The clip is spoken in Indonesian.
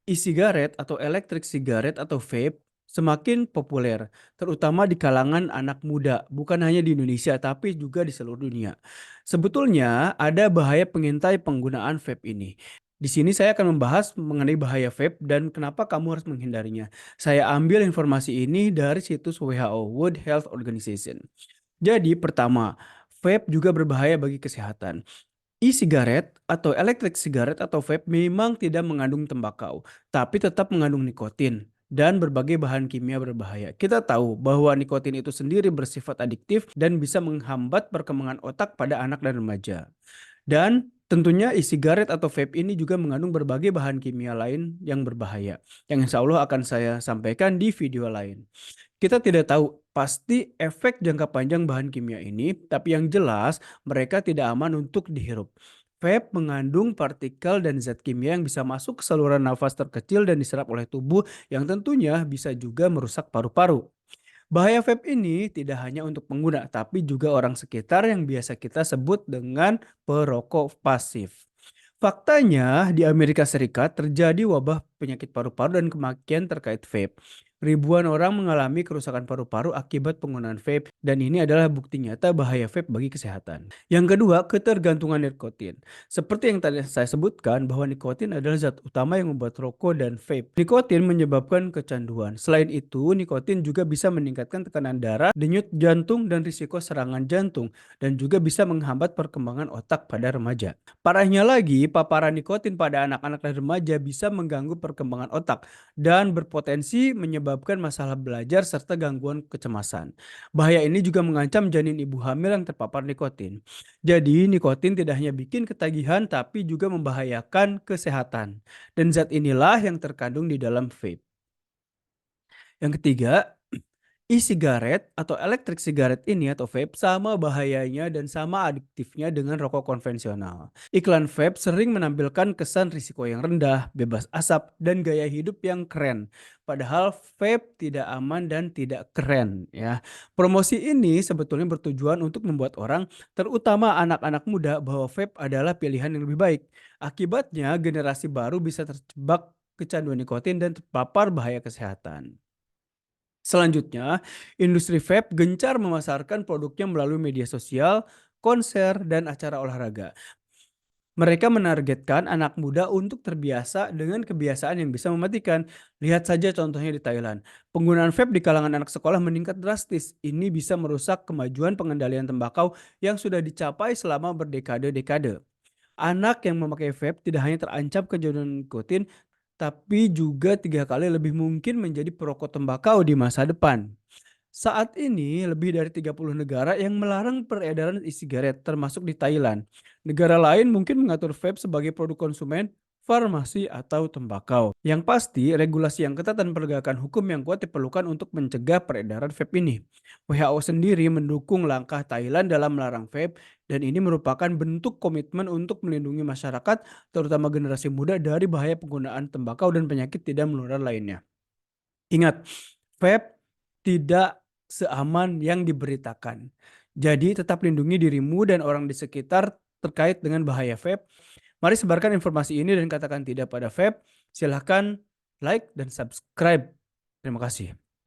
E-sigaret atau electric cigarette atau vape semakin populer, terutama di kalangan anak muda, bukan hanya di Indonesia tapi juga di seluruh dunia. Sebetulnya ada bahaya pengintai penggunaan vape ini. Di sini saya akan membahas mengenai bahaya vape dan kenapa kamu harus menghindarinya. Saya ambil informasi ini dari situs WHO, World Health Organization. Jadi pertama, vape juga berbahaya bagi kesehatan. E-sigaret atau electric cigarette atau vape memang tidak mengandung tembakau, tapi tetap mengandung nikotin dan berbagai bahan kimia berbahaya. Kita tahu bahwa nikotin itu sendiri bersifat adiktif dan bisa menghambat perkembangan otak pada anak dan remaja. Dan tentunya e-sigaret atau vape ini juga mengandung berbagai bahan kimia lain yang berbahaya, yang insya Allah akan saya sampaikan di video lain. Kita tidak tahu pasti efek jangka panjang bahan kimia ini, tapi yang jelas mereka tidak aman untuk dihirup. Vape mengandung partikel dan zat kimia yang bisa masuk ke saluran nafas terkecil dan diserap oleh tubuh yang tentunya bisa juga merusak paru-paru. Bahaya vape ini tidak hanya untuk pengguna, tapi juga orang sekitar yang biasa kita sebut dengan perokok pasif. Faktanya, di Amerika Serikat terjadi wabah penyakit paru-paru dan kematian terkait vape. Ribuan orang mengalami kerusakan paru-paru akibat penggunaan vape dan ini adalah bukti nyata bahaya vape bagi kesehatan. Yang kedua, ketergantungan nikotin. Seperti yang tadi saya sebutkan bahwa nikotin adalah zat utama yang membuat rokok dan vape. Nikotin menyebabkan kecanduan. Selain itu, nikotin juga bisa meningkatkan tekanan darah, denyut jantung dan risiko serangan jantung dan juga bisa menghambat perkembangan otak pada remaja. Parahnya lagi, paparan nikotin pada anak-anak dan remaja bisa mengganggu perkembangan otak dan berpotensi menyebabkan masalah belajar serta gangguan kecemasan. Bahaya ini juga mengancam janin ibu hamil yang terpapar nikotin. Jadi, nikotin tidak hanya bikin ketagihan tapi juga membahayakan kesehatan. Dan zat inilah yang terkandung di dalam vape. Yang ketiga, e-sigaret atau electric cigarette ini atau vape sama bahayanya dan sama adiktifnya dengan rokok konvensional. Iklan vape sering menampilkan kesan risiko yang rendah, bebas asap, dan gaya hidup yang keren. Padahal vape tidak aman dan tidak keren ya. Promosi ini sebetulnya bertujuan untuk membuat orang, terutama anak-anak muda, bahwa vape adalah pilihan yang lebih baik. Akibatnya generasi baru bisa terjebak kecanduan nikotin dan terpapar bahaya kesehatan. Selanjutnya, industri vape gencar memasarkan produknya melalui media sosial, konser, dan acara olahraga. Mereka menargetkan anak muda untuk terbiasa dengan kebiasaan yang bisa mematikan. Lihat saja contohnya di Thailand. Penggunaan vape di kalangan anak sekolah meningkat drastis. Ini bisa merusak kemajuan pengendalian tembakau yang sudah dicapai selama berdekade-dekade. Anak yang memakai vape tidak hanya terancam kecanduan nikotin, tapi juga 3 kali lebih mungkin menjadi perokok tembakau di masa depan. Saat ini lebih dari 30 negara yang melarang peredaran e-sigaret termasuk di Thailand. Negara lain mungkin mengatur vape sebagai produk konsumen, farmasi atau tembakau. Yang pasti regulasi yang ketat dan penegakan hukum yang kuat diperlukan untuk mencegah peredaran vape ini. WHO sendiri mendukung langkah Thailand dalam melarang vape dan ini merupakan bentuk komitmen untuk melindungi masyarakat terutama generasi muda dari bahaya penggunaan tembakau dan penyakit tidak menular lainnya. Ingat, vape tidak seaman yang diberitakan. Jadi tetap lindungi dirimu dan orang di sekitar terkait dengan bahaya vape. Mari sebarkan informasi ini dan katakan tidak pada vape. Silahkan like dan subscribe. Terima kasih.